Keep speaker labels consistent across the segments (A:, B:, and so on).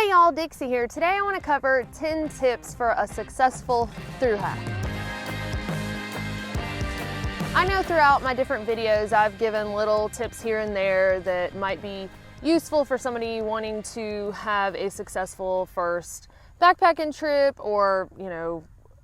A: Hey y'all, Dixie here. Today I want to cover 10 tips for a successful thru hike. I know throughout my different videos I've given little tips here and there that might be useful for somebody wanting to have a successful first backpacking trip, or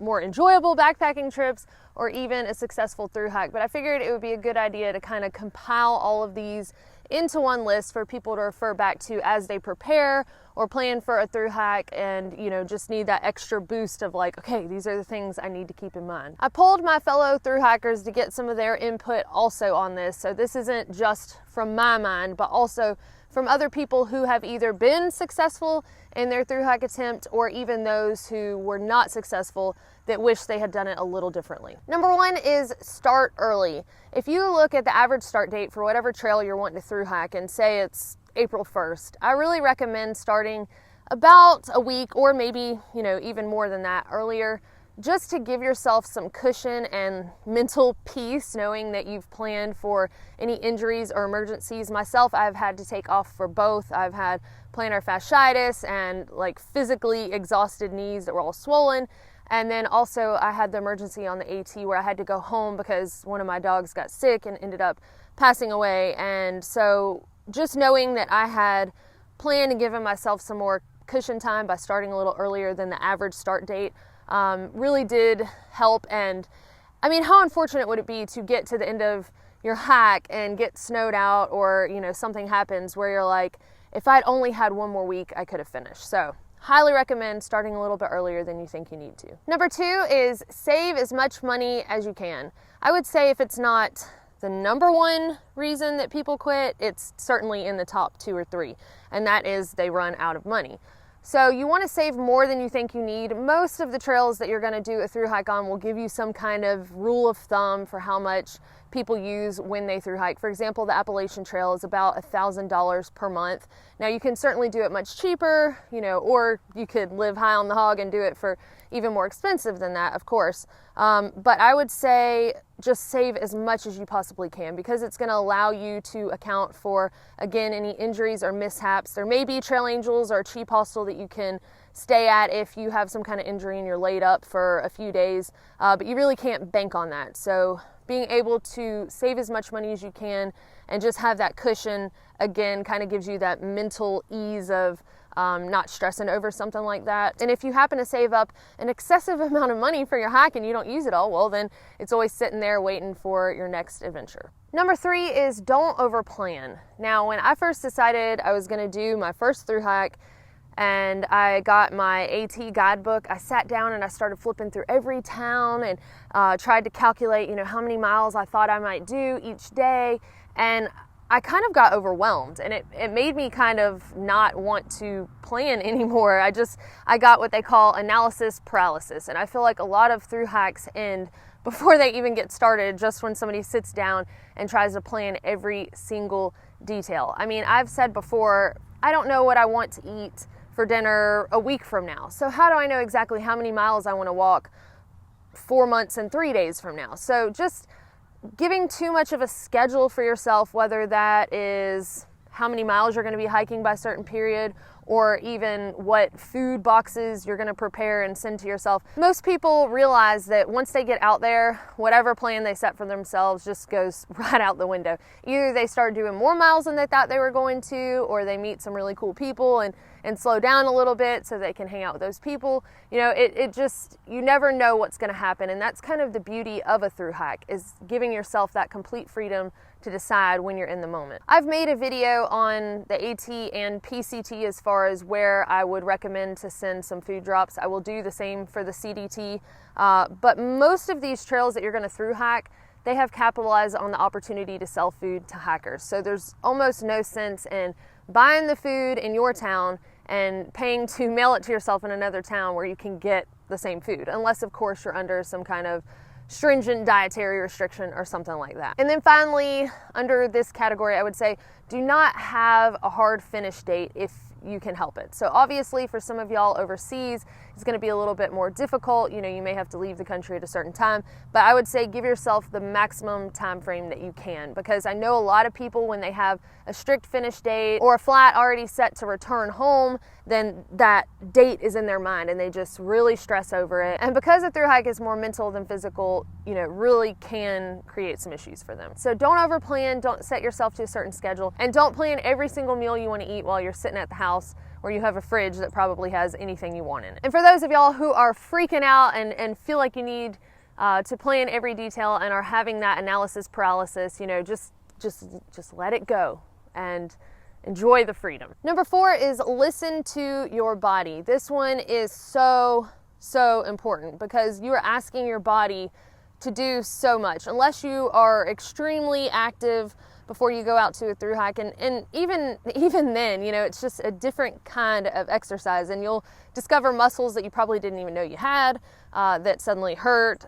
A: more enjoyable backpacking trips, or even a successful thru hike. But I figured it would be a good idea to kind of compile all of these into one list for people to refer back to as they prepare or plan for a thru hike and just need that extra boost of like, okay, these are the things I need to keep in mind. I polled my fellow thru hikers to get some of their input also on this, so this isn't just from my mind but also from other people who have either been successful in their thru hike attempt or even those who were not successful that wish they had done it a little differently. Number one is start early. If you look at the average start date for whatever trail you're wanting to thru hike and say it's April 1st, I really recommend starting about a week or maybe even more than that earlier, just to give yourself some cushion and mental peace knowing that you've planned for any injuries or emergencies. Myself, I've had to take off for both. I've had plantar fasciitis and like physically exhausted knees that were all swollen. And then also I had the emergency on the AT where I had to go home because one of my dogs got sick and ended up passing away. And so just knowing that I had planned and given myself some more cushion time by starting a little earlier than the average start date really did help. And I mean, how unfortunate would it be to get to the end of your hike and get snowed out, or something happens where you're like, if I'd only had one more week I could have finished. So highly recommend starting a little bit earlier than you think you need to. Number two is save as much money as you can. I would say if it's not the number one reason that people quit, it's certainly in the top 2 or 3, and that is they run out of money. So you want to save more than you think you need. Most of the trails that you're going to do a thru hike on will give you some kind of rule of thumb for how much people use when they thru hike. For example, the Appalachian Trail is about $1,000 per month. Now you can certainly do it much cheaper, or you could live high on the hog and do it for even more expensive than that, of course. But I would say just save as much as you possibly can, because it's going to allow you to account for, again, any injuries or mishaps. There may be trail angels or a cheap hostel that you can stay at if you have some kind of injury and you're laid up for a few days, but you really can't bank on that. So being able to save as much money as you can and just have that cushion, again, kind of gives you that mental ease of not stressing over something like that. And if you happen to save up an excessive amount of money for your hike and you don't use it all, well, then it's always sitting there waiting for your next adventure. Number 3 is don't overplan. Now, when I first decided I was going to do my first thru hike and I got my AT guidebook, I sat down and I started flipping through every town and tried to calculate, how many miles I thought I might do each day. And I kind of got overwhelmed, and it made me kind of not want to plan anymore. I got what they call analysis paralysis, and I feel like a lot of thru hikes end before they even get started, just when somebody sits down and tries to plan every single detail. I mean, I've said before, I don't know what I want to eat for dinner a week from now. So how do I know exactly how many miles I want to walk 4 months and 3 days from now? So just giving too much of a schedule for yourself, whether that is how many miles you're going to be hiking by a certain period, or even what food boxes you're going to prepare and send to yourself. Most people realize that once they get out there, whatever plan they set for themselves just goes right out the window. Either they start doing more miles than they thought they were going to, or they meet some really cool people and slow down a little bit so they can hang out with those people. You never know what's going to happen, and that's kind of the beauty of a thru hike, is giving yourself that complete freedom to decide when you're in the moment. I've made a video on the AT and PCT as far as where I would recommend to send some food drops. I will do the same for the CDT, but most of these trails that you're going to thru hike, they have capitalized on the opportunity to sell food to hikers. So there's almost no sense in buying the food in your town and paying to mail it to yourself in another town where you can get the same food, unless of course you're under some kind of stringent dietary restriction or something like that. And then finally, under this category, I would say do not have a hard finish date if you can help it. So obviously for some of y'all overseas, it's going to be a little bit more difficult. You know, you may have to leave the country at a certain time, but I would say give yourself the maximum time frame that you can, because I know a lot of people, when they have a strict finish date or a flight already set to return home, then that date is in their mind and they just really stress over it. And because a thru hike is more mental than physical, you know, it really can create some issues for them. So don't overplan, don't set yourself to a certain schedule, and don't plan every single meal you want to eat while you're sitting at the house where you have a fridge that probably has anything you want in it. And for those of y'all who are freaking out and feel like you need to plan every detail and are having that analysis paralysis, you know, just let it go and enjoy the freedom. Number 4 is listen to your body. This one is so important, because you are asking your body to do so much. Unless you are extremely active before you go out to a thru hike, and even then, you know, it's just a different kind of exercise, and you'll discover muscles that you probably didn't even know you had that suddenly hurt.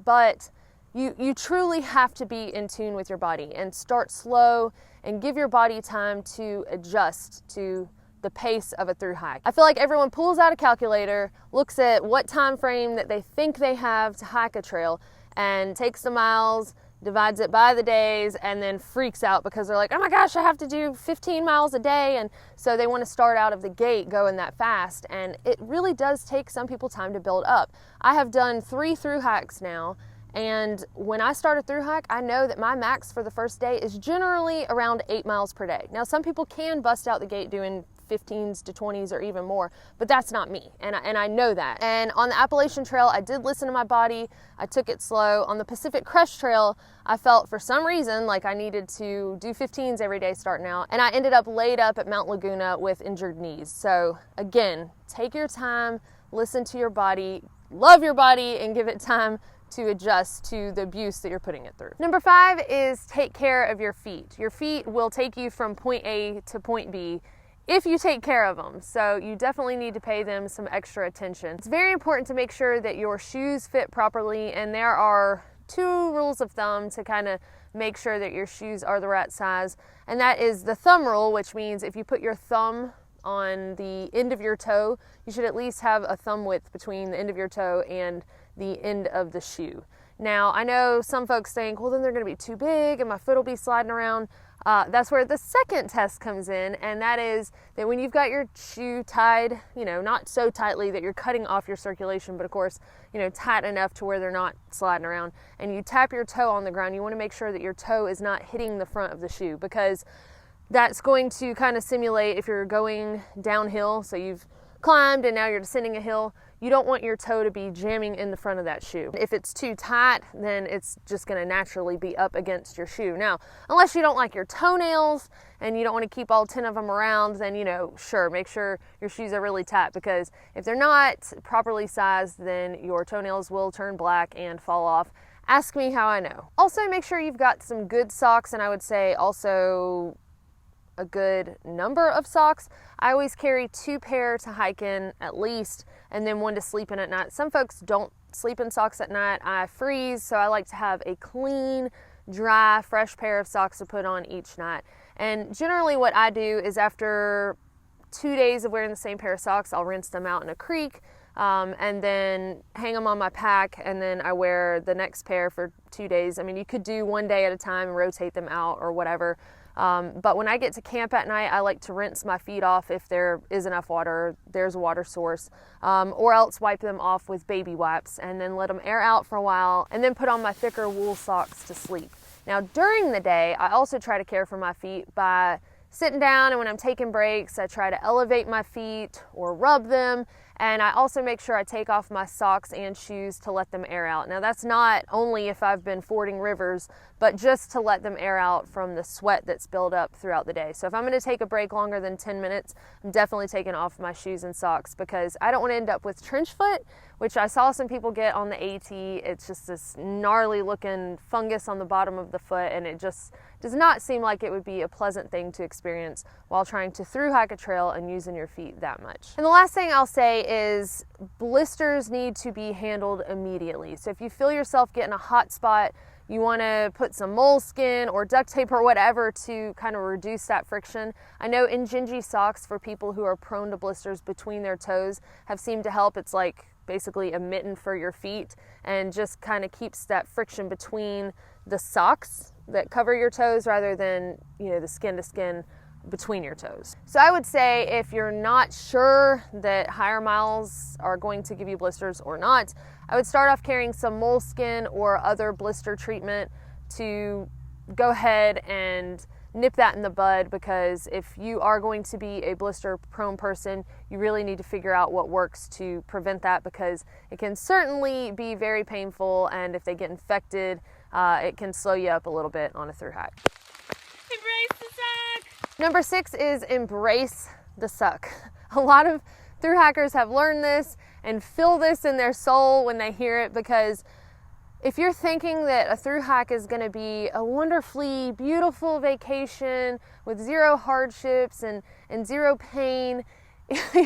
A: But you truly have to be in tune with your body and start slow and give your body time to adjust to the pace of a thru hike. I feel like everyone pulls out a calculator, looks at what time frame that they think they have to hike a trail, and takes the miles, divides it by the days, and then freaks out because they're like, oh my gosh, I have to do 15 miles a day. And so they want to start out of the gate going that fast. And it really does take some people time to build up. I have done 3 thru hikes now, and when I start a thru hike, I know that my max for the first day is generally around 8 miles per day. Now, some people can bust out the gate doing 15s to 20s or even more, but that's not me, and I know that. And on the Appalachian Trail, I did listen to my body. I took it slow. On the Pacific Crest Trail, I felt for some reason like I needed to do 15s every day starting out, and I ended up laid up at Mount Laguna with injured knees. So again, take your time, listen to your body, love your body, and give it time to adjust to the abuse that you're putting it through. Number 5 is take care of your feet. Your feet will take you from point A to point B if you take care of them. So you definitely need to pay them some extra attention. It's very important to make sure that your shoes fit properly, and there are 2 rules of thumb to kind of make sure that your shoes are the right size. And that is the thumb rule, which means if you put your thumb on the end of your toe, you should at least have a thumb width between the end of your toe and the end of the shoe. Now, I know some folks think, well, then they're going to be too big and my foot will be sliding around. That's where the second test comes in, and that is that when you've got your shoe tied, you know, not so tightly that you're cutting off your circulation, but of course, you know, tight enough to where they're not sliding around, and you tap your toe on the ground, you want to make sure that your toe is not hitting the front of the shoe, because that's going to kind of simulate if you're going downhill. So you've climbed and now you're descending a hill. You don't want your toe to be jamming in the front of that shoe. If it's too tight, then it's just going to naturally be up against your shoe. Now, unless you don't like your toenails and you don't want to keep all 10 of them around, then, you know, sure, make sure your shoes are really tight, because if they're not properly sized, then your toenails will turn black and fall off. Ask me how I know. Also, make sure you've got some good socks, and I would say also a good number of socks. I always carry 2 pair to hike in at least, and then 1 to sleep in at night. Some folks don't sleep in socks at night. I freeze, so I like to have a clean, dry, fresh pair of socks to put on each night. And generally what I do is after 2 days of wearing the same pair of socks, I'll rinse them out in a creek, and then hang them on my pack, and then I wear the next pair for 2 days. I mean, you could do 1 day at a time and rotate them out or whatever. But when I get to camp at night, I like to rinse my feet off if there is enough water, there's a water source, or else wipe them off with baby wipes and then let them air out for a while, and then put on my thicker wool socks to sleep. Now, during the day, I also try to care for my feet by sitting down, and when I'm taking breaks, I try to elevate my feet or rub them. And I also make sure I take off my socks and shoes to let them air out. Now, that's not only if I've been fording rivers, but just to let them air out from the sweat that's built up throughout the day. So if I'm going to take a break longer than 10 minutes, I'm definitely taking off my shoes and socks, because I don't want to end up with trench foot, which I saw some people get on the AT. It's just this gnarly looking fungus on the bottom of the foot, and it just does not seem like it would be a pleasant thing to experience while trying to thru hike a trail and using your feet that much. And the last thing I'll say is blisters need to be handled immediately. So if you feel yourself getting a hot spot, you want to put some moleskin or duct tape or whatever to kind of reduce that friction. I know Injinji socks for people who are prone to blisters between their toes have seemed to help. It's like basically a mitten for your feet and just kind of keeps that friction between the socks that cover your toes rather than, you know, the skin to skin between your toes. So I would say if you're not sure that higher miles are going to give you blisters or not, I would start off carrying some moleskin or other blister treatment to go ahead and nip that in the bud, because if you are going to be a blister prone person, you really need to figure out what works to prevent that, because it can certainly be very painful, and if they get infected, it can slow you up a little bit on a thru hike.
B: Embrace the suck!
A: Number 6 is embrace the suck. A lot of thru hikers have learned this and feel this in their soul when they hear it, because if you're thinking that a thru hike is going to be a wonderfully beautiful vacation with zero hardships and zero pain,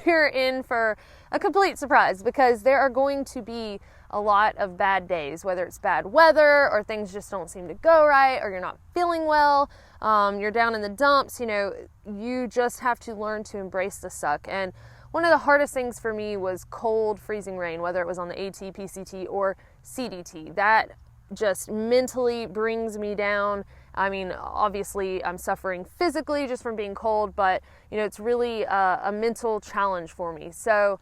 A: you're in for a complete surprise, because there are going to be a lot of bad days, whether it's bad weather or things just don't seem to go right or you're not feeling well, you're down in the dumps. You know, you just have to learn to embrace the suck. And one of the hardest things for me was cold, freezing rain, whether it was on the AT, PCT, or CDT. That just mentally brings me down. I mean, obviously I'm suffering physically just from being cold, but you know, it's really a mental challenge for me. So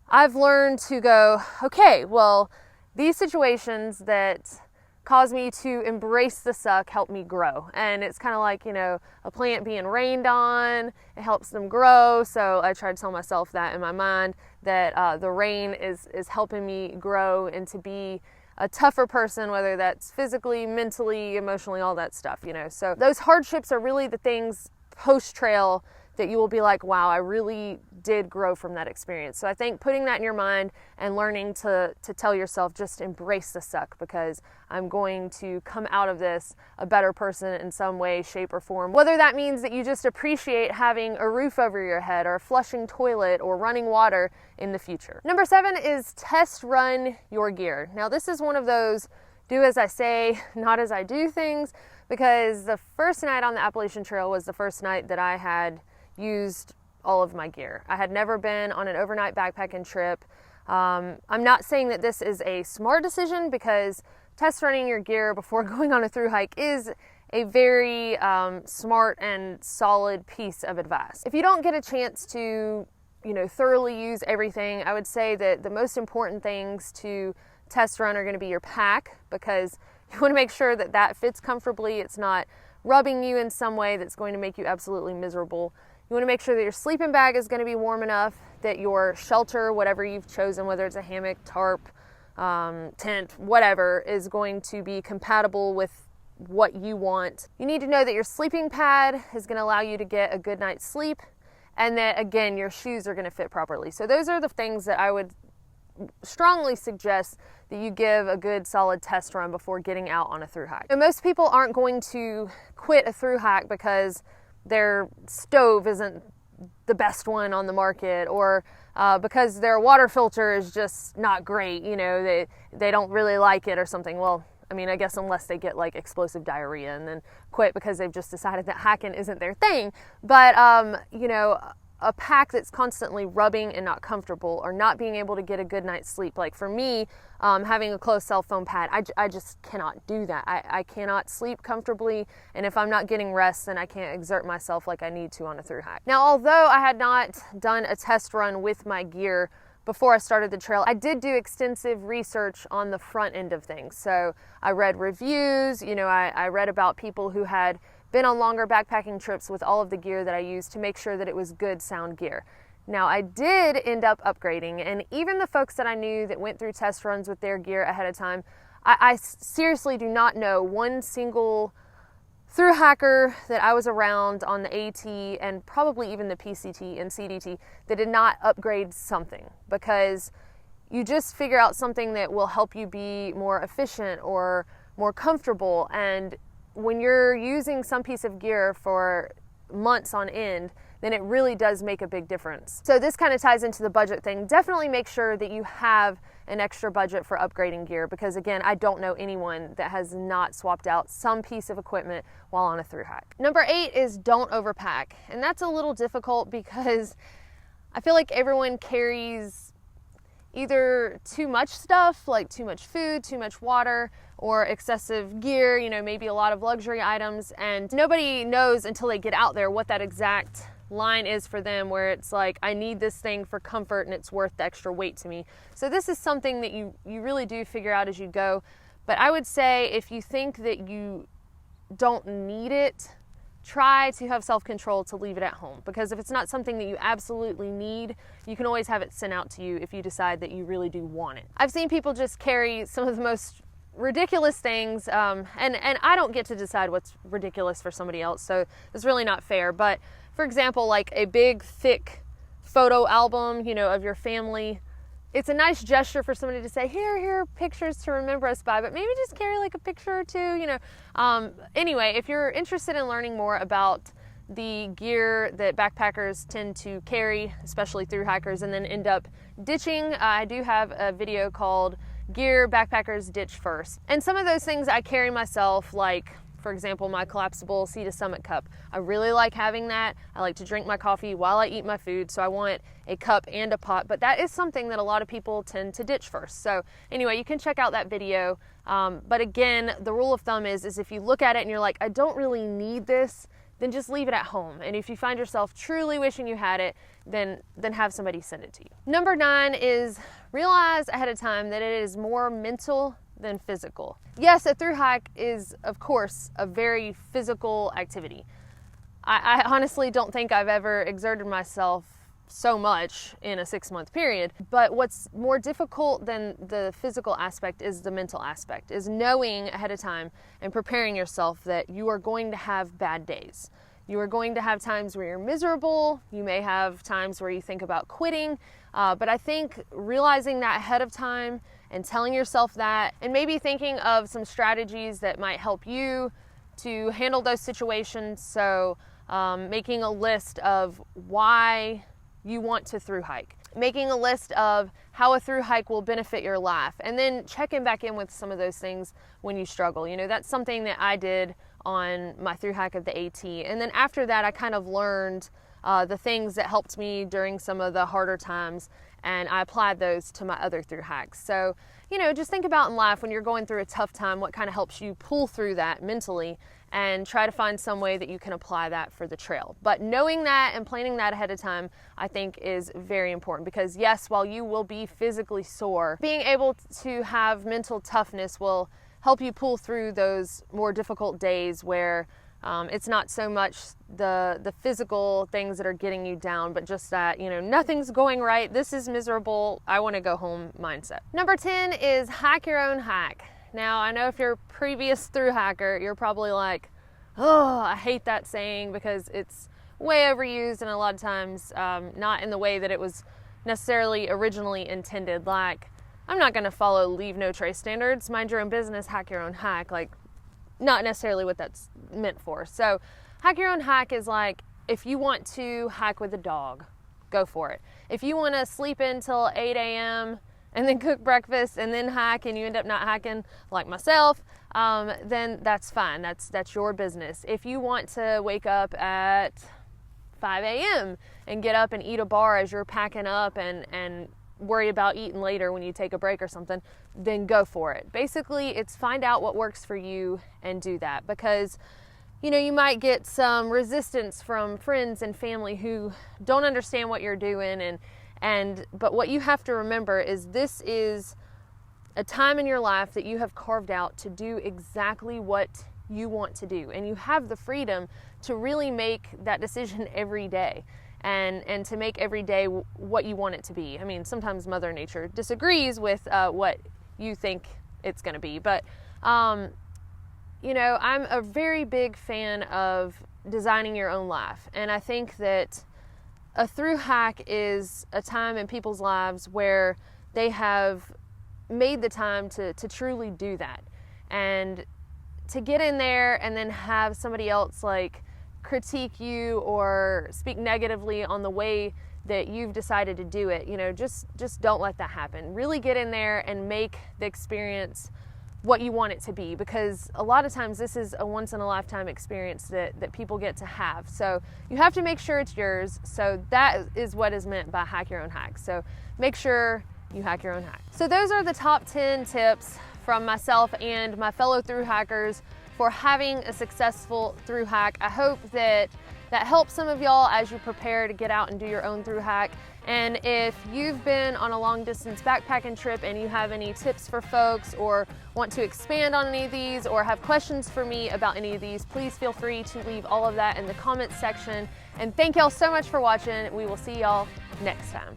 A: I've learned to go, okay, well, these situations that cause me to embrace the suck help me grow. And it's kind of like, you know, a plant being rained on, it helps them grow. So I try to tell myself that in my mind, that the rain is helping me grow and to be a tougher person, whether that's physically, mentally, emotionally, all that stuff, you know. So those hardships are really the things post-trail that you will be like, wow, I really did grow from that experience. So I think putting that in your mind and learning to tell yourself, just embrace the suck, because I'm going to come out of this a better person in some way, shape, or form. Whether that means that you just appreciate having a roof over your head or a flushing toilet or running water in the future. Number 7 is test run your gear. Now this is one of those do as I say, not as I do things, because the first night on the Appalachian Trail was the first night that I had used all of my gear. I had never been on an overnight backpacking trip. I'm not saying that this is a smart decision, because test running your gear before going on a thru hike is a very smart and solid piece of advice. If you don't get a chance to, you know, thoroughly use everything, I would say that the most important things to test run are going to be your pack, because you want to make sure that that fits comfortably. It's not rubbing you in some way that's going to make you absolutely miserable. You want to make sure that your sleeping bag is going to be warm enough, that your shelter, whatever you've chosen, whether it's a hammock, tarp, tent, whatever, is going to be compatible with what you want. You need to know that your sleeping pad is going to allow you to get a good night's sleep, and that, again, your shoes are going to fit properly. So those are the things that I would strongly suggest that you give a good solid test run before getting out on a thru hike. And most people aren't going to quit a thru hike because their stove isn't the best one on the market, or because their water filter is just not great, you know, they don't really like it or something. Well, I mean, I guess unless they get like explosive diarrhea and then quit because they've just decided that hiking isn't their thing. But, you know, a pack that's constantly rubbing and not comfortable, or not being able to get a good night's sleep. Like for me, having a closed cell phone pad, I just cannot do that. I cannot sleep comfortably, and if I'm not getting rest, then I can't exert myself like I need to on a thru hike. Now, although I had not done a test run with my gear before I started the trail, I did do extensive research on the front end of things. So I read reviews, you know, I read about people who had been on longer backpacking trips with all of the gear that I used to make sure that it was good, sound gear. Now, I did end up upgrading, and even the folks that I knew that went through test runs with their gear ahead of time, I seriously do not know one single thru hiker that I was around on the AT, and probably even the PCT and CDT, that did not upgrade something, because you just figure out something that will help you be more efficient or more comfortable. And when you're using some piece of gear for months on end, then it really does make a big difference. So this kind of ties into the budget thing. Definitely make sure that you have an extra budget for upgrading gear, because again, I don't know anyone that has not swapped out some piece of equipment while on a thru hike. Number 8 is don't overpack. And that's a little difficult because I feel like everyone carries either too much stuff, like too much food, too much water, or excessive gear, maybe a lot of luxury items, and nobody knows until they get out there what that exact line is for them, where it's like, I need this thing for comfort and it's worth the extra weight to me. So this is something that you really do figure out as you go. But I would say if you think that you don't need it, try to have self-control to leave it at home, because if it's not something that you absolutely need, you can always have it sent out to you if you decide that you really do want it. I've seen people just carry some of the most ridiculous things, and I don't get to decide what's ridiculous for somebody else, so it's really not fair. But for example, like a big thick photo album, of your family, it's a nice gesture for somebody to say, here are pictures to remember us by, but maybe just carry like a picture or two, Anyway, if you're interested in learning more about the gear that backpackers tend to carry, especially thru hikers, and then end up ditching, I do have a video called Gear Backpackers Ditch First. And some of those things I carry myself, like, for example, my collapsible Sea to Summit cup. I really like having that. I like to drink my coffee while I eat my food, so I want a cup and a pot, but that is something that a lot of people tend to ditch first. So anyway, you can check out that video. But again, the rule of thumb is if you look at it and you're like, I don't really need this, then just leave it at home. And if you find yourself truly wishing you had it, then have somebody send it to you. Number 9 is realize ahead of time that it is more mental than physical. Yes, a thru hike is, of course, a very physical activity. I honestly don't think I've ever exerted myself so much in a 6-month period. But what's more difficult than the physical aspect is the mental aspect, is knowing ahead of time and preparing yourself that you are going to have bad days. You are going to have times where you're miserable. You may have times where you think about quitting. But I think realizing that ahead of time and telling yourself that, and maybe thinking of some strategies that might help you to handle those situations. So making a list of why you want to thru hike, making a list of how a thru hike will benefit your life, and then checking back in with some of those things when you struggle. That's something that I did on my thru hike of the AT. And then after that, I kind of learned the things that helped me during some of the harder times, and I applied those to my other thru hikes. So, just think about in life when you're going through a tough time, what kind of helps you pull through that mentally, and try to find some way that you can apply that for the trail. But knowing that and planning that ahead of time, I think is very important, because yes, while you will be physically sore, being able to have mental toughness will help you pull through those more difficult days where it's not so much the physical things that are getting you down, but just that, nothing's going right, this is miserable, I want to go home mindset. Number 10 is hike your own hike. Now, I know if you're a previous thru hiker, you're probably like, oh, I hate that saying, because it's way overused and a lot of times not in the way that it was necessarily originally intended. Like, I'm not going to follow leave no trace standards, mind your own business, hike your own hike. Like, not necessarily what that's meant for. So hike your own hike is like, if you want to hike with a dog, go for it. If you want to sleep until 8 a.m. and then cook breakfast and then hike, and you end up not hiking like myself, then that's fine. That's your business. If you want to wake up at 5 a.m. and get up and eat a bar as you're packing up and worry about eating later when you take a break or something, then go for it. Basically, it's find out what works for you and do that, because you might get some resistance from friends and family who don't understand what you're doing, but what you have to remember is this is a time in your life that you have carved out to do exactly what you want to do, and you have the freedom to really make that decision every day. And to make every day what you want it to be. I mean, sometimes Mother Nature disagrees with what you think it's going to be. But, I'm a very big fan of designing your own life. And I think that a thru hike is a time in people's lives where they have made the time to truly do that. And to get in there and then have somebody else like critique you or speak negatively on the way that you've decided to do it, you know, just don't let that happen. Really get in there and make the experience what you want it to be, because a lot of times this is a once in a lifetime experience that people get to have. So you have to make sure it's yours. So that is what is meant by hack your own hack. So make sure you hack your own hack. So those are the top 10 tips from myself and my fellow thru-hikers for having a successful thru hack. I hope that helps some of y'all as you prepare to get out and do your own thru hack. And if you've been on a long distance backpacking trip and you have any tips for folks or want to expand on any of these or have questions for me about any of these, please feel free to leave all of that in the comments section. And thank y'all so much for watching. We will see y'all next time.